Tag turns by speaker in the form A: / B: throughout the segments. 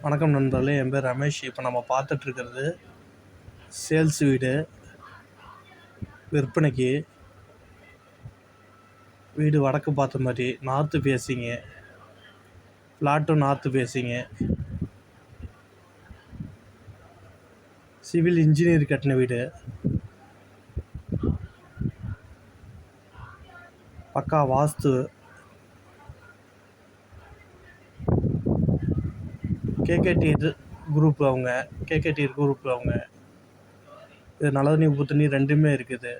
A: வணக்கம் நண்பர்களே, என் பேர் ரமேஷ். இப்போ நம்ம பார்த்துட்ருக்கிறது சேல்ஸ் வீடு விற்பனைக்கு. வீடு வடக்கு பார்த்த மாதிரி, நார்த்து ஃபேஸிங்கு, ஃப்ளாட்டும் நார்த்து ஃபேஸிங்கு, சிவில் இன்ஜினியர் கட்டின வீடு, பக்கா வாஸ்து, கேகேடி குரூப் அவங்க. இது நல்லதண்ணி உப்பு தண்ணி ரெண்டுமே இருக்குது.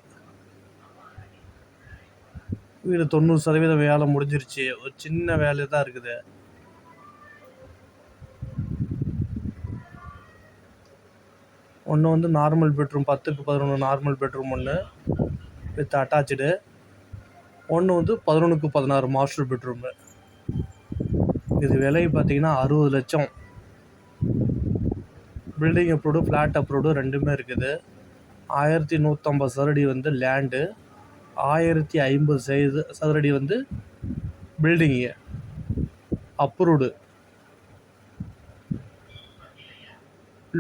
A: வீடு 90% வேலை முடிஞ்சிருச்சு. ஒரு சின்ன வேலை தான் இருக்குது. ஒன்று வந்து நார்மல் பெட்ரூம், 10க்கு 11 நார்மல் பெட்ரூம் ஒன்று வித் அட்டாச்சு. ஒன்று வந்து 11க்கு 16 மாஸ்டர் பெட்ரூமு. இது விலை பார்த்திங்கன்னா 60 லட்சம். பில்டிங் அப்ரூவ்டு, ஃப்ளாட் அப்ரூவ்டு ரெண்டுமே இருக்குது. 1150 சதுரடி வந்து லேண்டு, 1050 சதுரடி வந்து பில்டிங்கு அப்ரூவ்டு.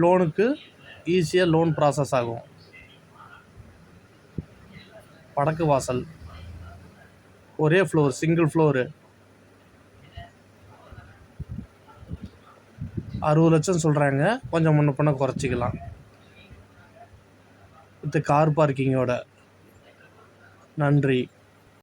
A: லோனுக்கு ஈஸியாக லோன் ப்ராசஸ் ஆகும். வடக்கு வாசல், ஒரே ஃப்ளோர், சிங்கிள் ஃப்ளோரு. 60 லட்சம் சொல்கிறாங்க. கொஞ்சம் முன்ன பின்ன குறைச்சிக்கலாம். வித் கார் பார்க்கிங்கோட. நன்றி.